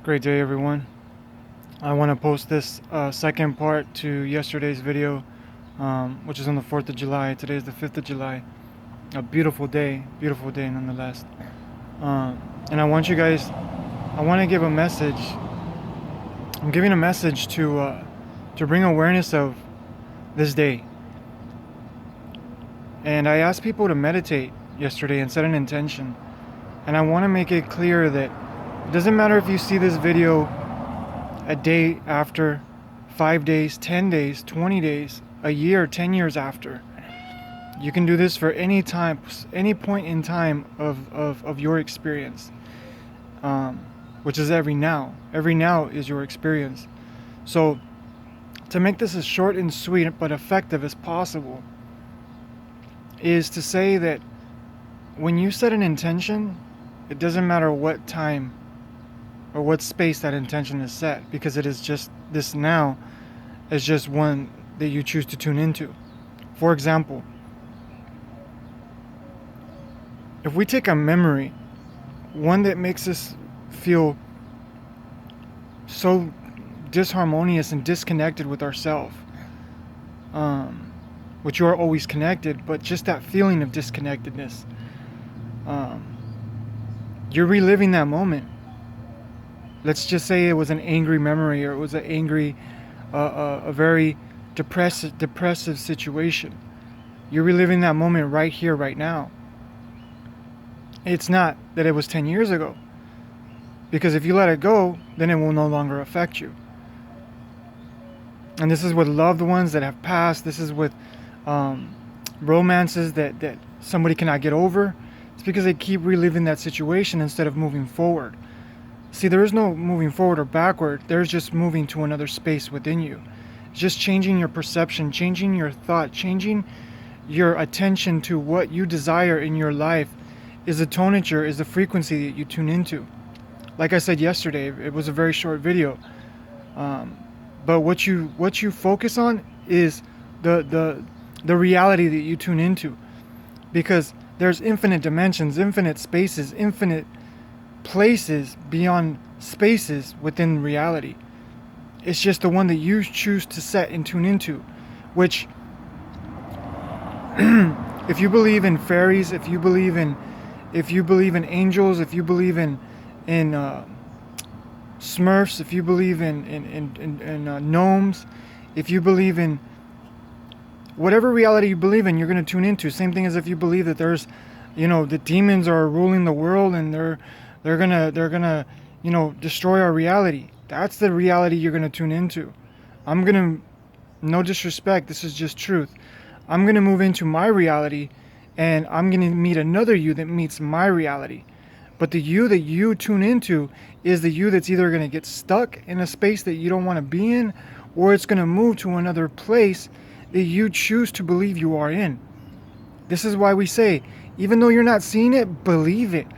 Great day, everyone. I want to post this second part to yesterday's video, which is on the 4th of July. Today is the 5th of July. A beautiful day nonetheless. And I want you guys, I want to give a message. I'm giving a message to bring awareness of this day. And I asked people to meditate yesterday and set an intention. And I want to make it clear that it doesn't matter if you see this video a day after, 5 days, 10 days, 20 days, a year, 10 years after. You can do this for any time, any point in time of your experience, which is every now. Every now is your experience. So to make this as short and sweet but effective as possible is to say that when you set an intention, it doesn't matter what time or what space that intention is set, because it is just this now is just one that you choose to tune into. For example, if we take a memory, one that makes us feel so disharmonious and disconnected with ourselves, which you are always connected, but just that feeling of disconnectedness, you're reliving that moment. Let's just say it was an angry memory, or it was an angry, a very depressive situation. You're reliving that moment right here, right now. It's not that it was 10 years ago, because if you let it go, then it will no longer affect you. And this is with loved ones that have passed. This is with romances that somebody cannot get over. It's because they keep reliving that situation instead of moving forward. See, there is no moving forward or backward. There's just moving to another space within you. It's just changing your perception, changing your thought, changing your attention to what you desire in your life is the tonature, is the frequency that you tune into. Like I said yesterday, it was a very short video. But what you focus on is the reality that you tune into. Because there's infinite dimensions, infinite spaces, infinite places beyond spaces within reality. It's just the one that you choose to set and tune into, which if you believe in fairies, if you believe in angels, if you believe in smurfs, if you believe in gnomes, if you believe in whatever reality you believe in, you're going to tune into. Same thing as if you believe that there's, the demons are ruling the world and they're gonna destroy our reality. That's the reality you're gonna tune into. No disrespect, this is just truth. I'm gonna move into my reality, and I'm gonna meet another you that meets my reality. But the you that you tune into is the you that's either gonna get stuck in a space that you don't want to be in, or it's gonna move to another place that you choose to believe you are in. This is why we say, even though you're not seeing it, believe it.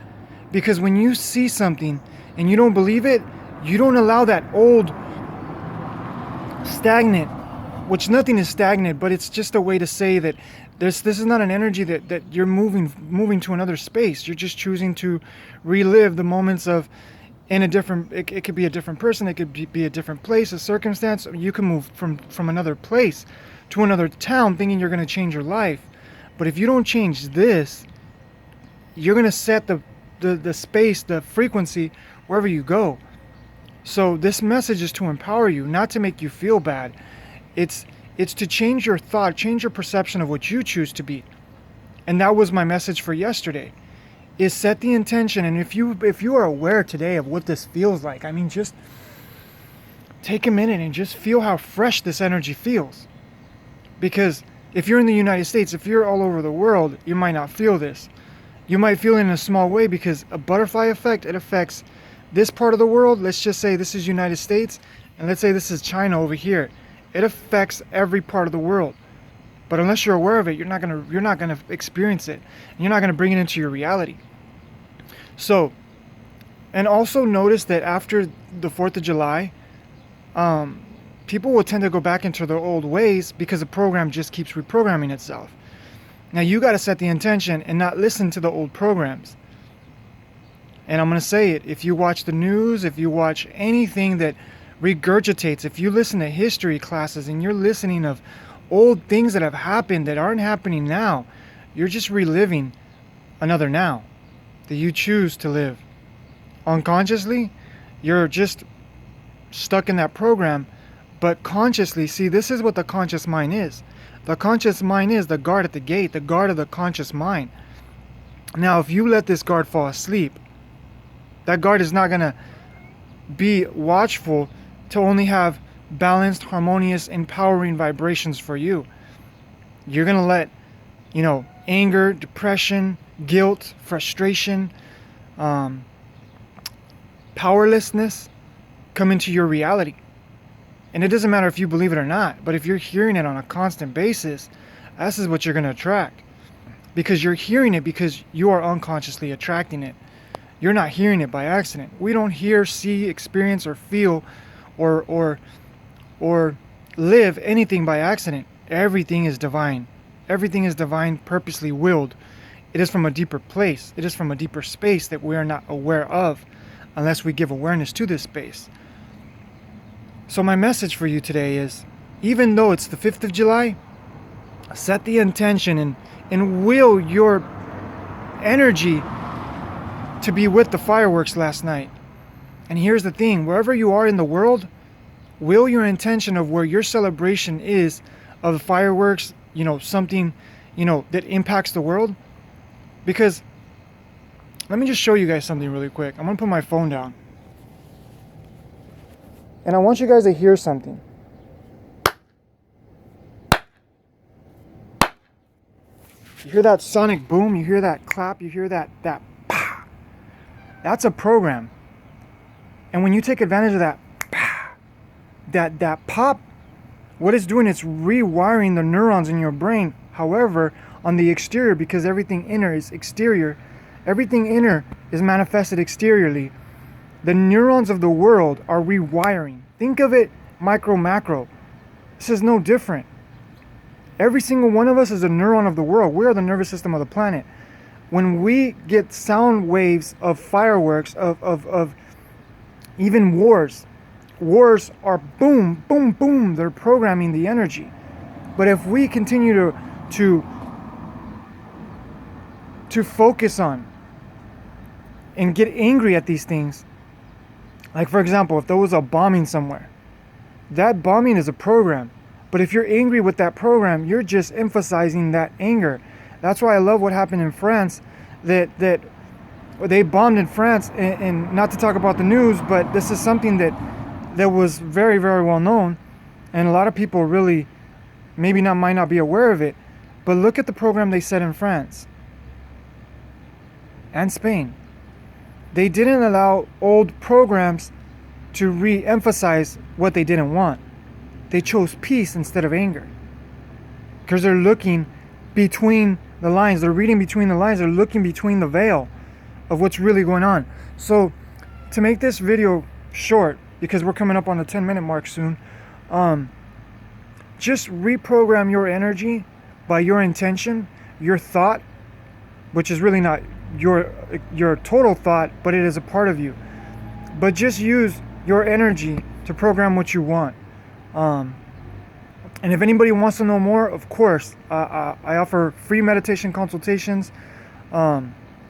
Because when you see something and you don't believe it, you don't allow that old stagnant, which nothing is stagnant, but it's just a way to say that this is not an energy that you're moving to another space. You're just choosing to relive the moments of in a different, it could be a different person, it could be a different place, a circumstance. You can move from another place to another town thinking you're going to change your life. But if you don't change this, you're going to set the space, the frequency, wherever you go. So this message is to empower you, not to make you feel bad. It's to change your thought, change your perception of what you choose to be. And that was my message for yesterday, is set the intention. And if you are aware today of what this feels like, I mean, just take a minute and just feel how fresh this energy feels. Because if you're in the United States, if you're all over the world, you might not feel this. You might feel it in a small way, because a butterfly effect, it affects this part of the world. Let's just say this is United States, and let's say this is China over here. It affects every part of the world. But unless you're aware of it, you're not gonna experience it. And you're not gonna bring it into your reality. So, and also notice that after the 4th of July, people will tend to go back into their old ways because the program just keeps reprogramming itself. Now you got to set the intention and not listen to the old programs. And I'm going to say it, if you watch the news, if you watch anything that regurgitates, if you listen to history classes and you're listening of old things that have happened that aren't happening now, you're just reliving another now that you choose to live. Unconsciously, you're just stuck in that program. But consciously, see, this is what the conscious mind is. The conscious mind is the guard at the gate, the guard of the conscious mind. Now, if you let this guard fall asleep, that guard is not going to be watchful to only have balanced, harmonious, empowering vibrations for you. You're going to let, anger, depression, guilt, frustration, powerlessness come into your reality. And it doesn't matter if you believe it or not, but if you're hearing it on a constant basis, this is what you're going to attract. Because you're hearing it because you are unconsciously attracting it. You're not hearing it by accident. We don't hear, see, experience, or feel or live anything by accident. Everything is divine. Everything is divine, purposely willed. It is from a deeper place. It is from a deeper space that we are not aware of unless we give awareness to this space. So my message for you today is, even though it's the 5th of July, set the intention and will your energy to be with the fireworks last night. And here's the thing, wherever you are in the world, will your intention of where your celebration is of the fireworks, something, that impacts the world. Because, let me just show you guys something really quick. I'm going to put my phone down. And I want you guys to hear something. You hear that sonic boom? You hear that clap? You hear that pah? That's a program. And when you take advantage of that pah, that pop, what it's doing, it's rewiring the neurons in your brain. However, on the exterior, because everything inner is exterior, everything inner is manifested exteriorly. The neurons of the world are rewiring. Think of it micro, macro. This is no different. Every single one of us is a neuron of the world. We are the nervous system of the planet. When we get sound waves of fireworks, of even wars are boom, boom, boom. They're programming the energy. But if we continue to focus on and get angry at these things, like for example, if there was a bombing somewhere, that bombing is a program. But if you're angry with that program, you're just emphasizing that anger. That's why I love what happened in France, that they bombed in France, and not to talk about the news, but this is something that was very, very well known, and a lot of people really might not be aware of it. But look at the program they set in France and Spain. They didn't allow old programs to re-emphasize what they didn't want. They chose peace instead of anger. Because they're looking between the lines. They're reading between the lines. They're looking between the veil of what's really going on. So to make this video short, because we're coming up on the 10-minute mark soon, just reprogram your energy by your intention, your thought, which is really not your total thought, but it is a part of you. But just use your energy to program what you want. And if anybody wants to know more, of course, I offer free meditation consultations.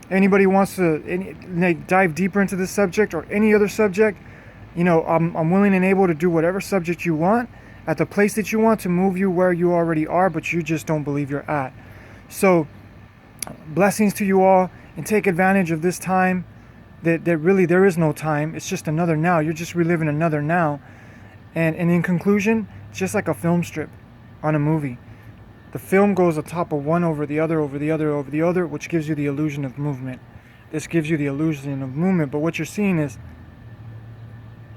Anybody wants to dive deeper into this subject or any other subject, I'm willing and able to do whatever subject you want at the place that you want, to move you where you already are, but you just don't believe you're at. So blessings to you all, and take advantage of this time that really there is no time. It's just another now. You're just reliving another now. And in conclusion, it's just like a film strip on a movie. The film goes on top of one over the other, over the other, over the other, which gives you the illusion of movement. This gives you the illusion of movement, but what you're seeing is,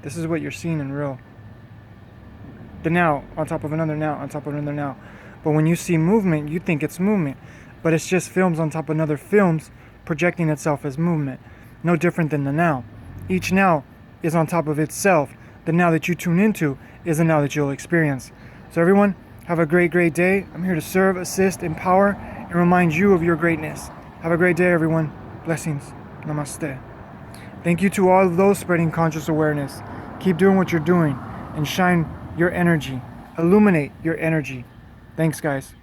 this is what you're seeing in real. The now on top of another now, on top of another now. But when you see movement, you think it's movement. But it's just films on top of another films projecting itself as movement. No different than the now. Each now is on top of itself. The now that you tune into is the now that you'll experience. So everyone, have a great, great day. I'm here to serve, assist, empower, and remind you of your greatness. Have a great day, everyone. Blessings. Namaste. Thank you to all of those spreading conscious awareness. Keep doing what you're doing and shine your energy. Illuminate your energy. Thanks, guys.